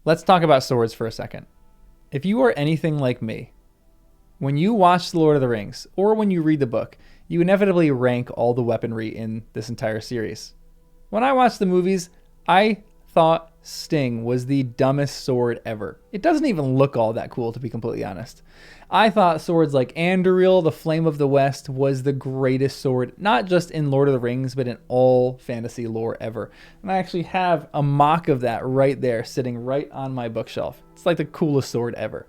Let's talk about swords for a second. If you are anything like me, when you watch The Lord of the Rings, or when you read the book, you inevitably rank all the weaponry in this entire series. When I watched the movies, I thought Sting was the dumbest sword ever. It doesn't even look all that cool, to be completely honest. I thought swords like Anduril, the Flame of the West, was the greatest sword, not just in Lord of the Rings, but in all fantasy lore ever. And I actually have a mock of that right there, sitting right on my bookshelf. It's like the coolest sword ever.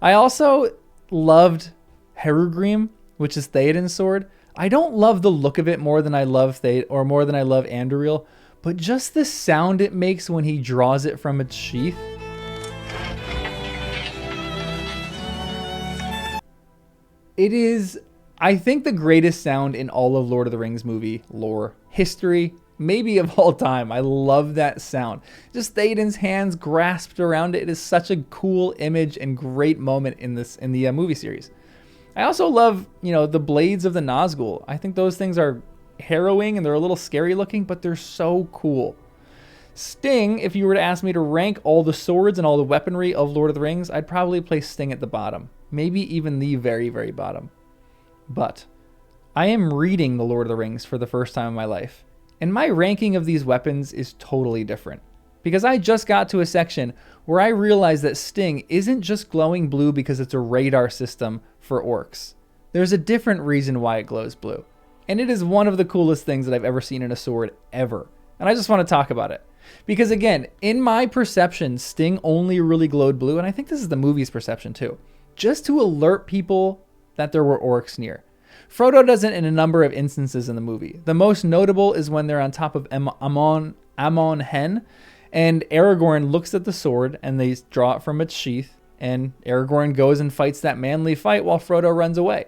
I also loved Herugrim, which is Theoden's sword. I don't love the look of it more than I love more than I love Anduril, but just the sound it makes when he draws it from its sheath. It is, I think, the greatest sound in all of Lord of the Rings movie lore history, maybe of all time. I love that sound. Just Theoden's hands grasped around it. It is such a cool image and great moment in the movie series. I also love, the blades of the Nazgul. I think those things are harrowing and they're a little scary looking, but they're so cool. Sting, if you were to ask me to rank all the swords and all the weaponry of Lord of the Rings, I'd probably place Sting at the bottom. Maybe even the very, very bottom. But I am reading The Lord of the Rings for the first time in my life, and my ranking of these weapons is totally different. Because I just got to a section where I realized that Sting isn't just glowing blue because it's a radar system for orcs. There's a different reason why it glows blue. And it is one of the coolest things that I've ever seen in a sword ever. And I just want to talk about it. Because again, in my perception, Sting only really glowed blue, and I think this is the movie's perception too, just to alert people that there were orcs near. Frodo doesn't in a number of instances in the movie. The most notable is when they're on top of Amon Hen, and Aragorn looks at the sword and they draw it from its sheath, and Aragorn goes and fights that manly fight while Frodo runs away.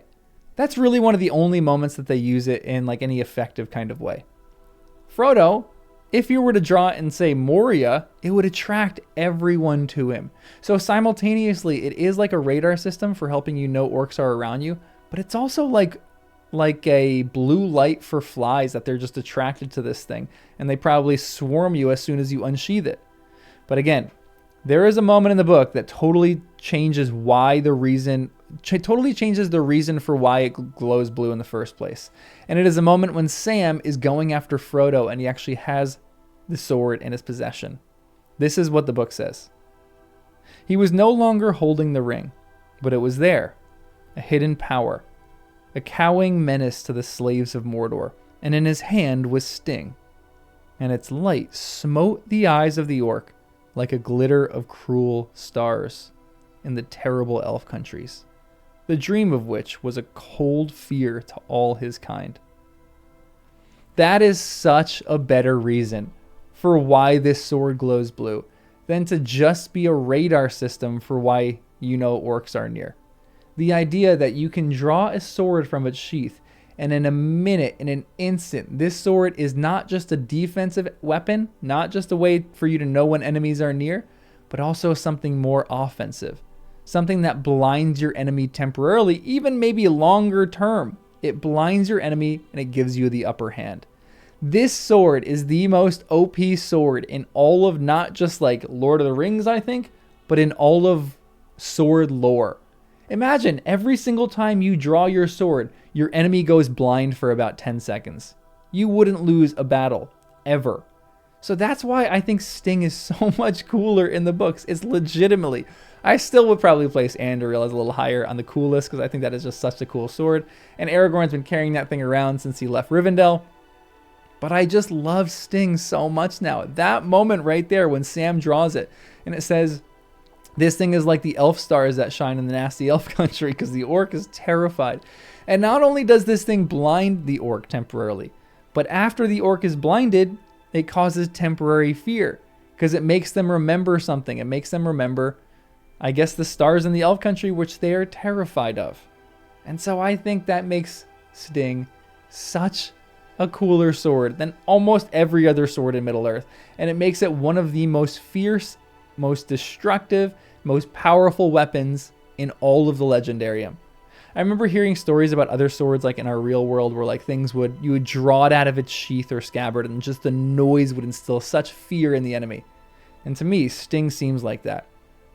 That's really one of the only moments that they use it in like any effective kind of way. Frodo, if you were to draw it in, say, Moria, it would attract everyone to him. So simultaneously, it is like a radar system for helping you know orcs are around you, but it's also like a blue light for flies that they're just attracted to this thing, and they probably swarm you as soon as you unsheath it. But again, there is a moment in the book that totally changes the reason for why it glows blue in the first place. And it is a moment when Sam is going after Frodo and he actually has the sword in his possession. This is what the book says. He was no longer holding the ring, but it was there, a hidden power, a cowing menace to the slaves of Mordor, and in his hand was Sting, and its light smote the eyes of the orc like a glitter of cruel stars in the terrible elf countries, the dream of which was a cold fear to all his kind. That is such a better reason for why this sword glows blue than to just be a radar system for why orcs are near. The idea that you can draw a sword from its sheath, and in a minute, in an instant, this sword is not just a defensive weapon, not just a way for you to know when enemies are near, but also something more offensive. Something that blinds your enemy temporarily, even maybe longer term. It blinds your enemy and it gives you the upper hand. This sword is the most OP sword in all of not just like Lord of the Rings, I think, but in all of sword lore. Imagine every single time you draw your sword, your enemy goes blind for about 10 seconds. You wouldn't lose a battle, ever. So that's why I think Sting is so much cooler in the books. It's legitimately, I still would probably place Anduril as a little higher on the cool list because I think that is just such a cool sword. And Aragorn's been carrying that thing around since he left Rivendell. But I just love Sting so much now. That moment right there when Sam draws it and it says, this thing is like the elf stars that shine in the nasty elf country, because the orc is terrified. And not only does this thing blind the orc temporarily, but after the orc is blinded, it causes temporary fear because it makes them remember something. It makes them remember, I guess, the stars in the elf country, which they are terrified of. And so I think that makes Sting such a cooler sword than almost every other sword in Middle-earth. And it makes it one of the most fierce, most destructive, most powerful weapons in all of the Legendarium. I remember hearing stories about other swords like in our real world where like you would draw it out of its sheath or scabbard and just the noise would instill such fear in the enemy. And to me, Sting seems like that.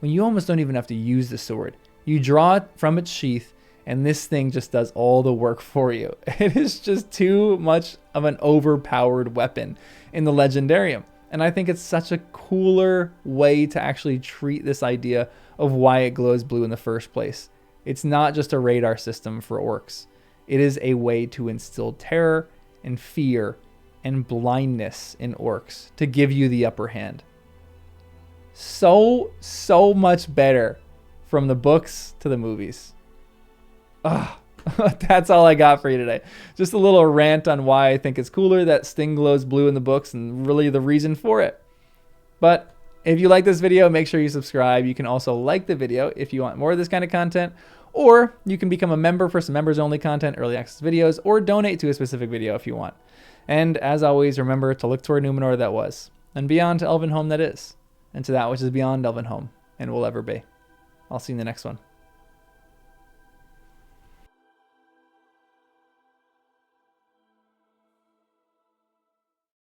When you almost don't even have to use the sword. You draw it from its sheath, and this thing just does all the work for you. It is just too much of an overpowered weapon in the Legendarium. And I think it's such a cooler way to actually treat this idea of why it glows blue in the first place. It's not just a radar system for orcs. It is a way to instill terror and fear and blindness in orcs to give you the upper hand. So much better from the books to the movies. That's all I got for you today. Just a little rant on why I think it's cooler that Sting glows blue in the books and really the reason for it. But if you like this video, make sure you subscribe. You can also like the video if you want more of this kind of content, or you can become a member for some members only content, early access videos, or donate to a specific video if you want. And as always, remember to look toward Numenor that was, and beyond to Elvenhome that is, and to that which is beyond Elvenhome and will ever be. I'll see you in the next one.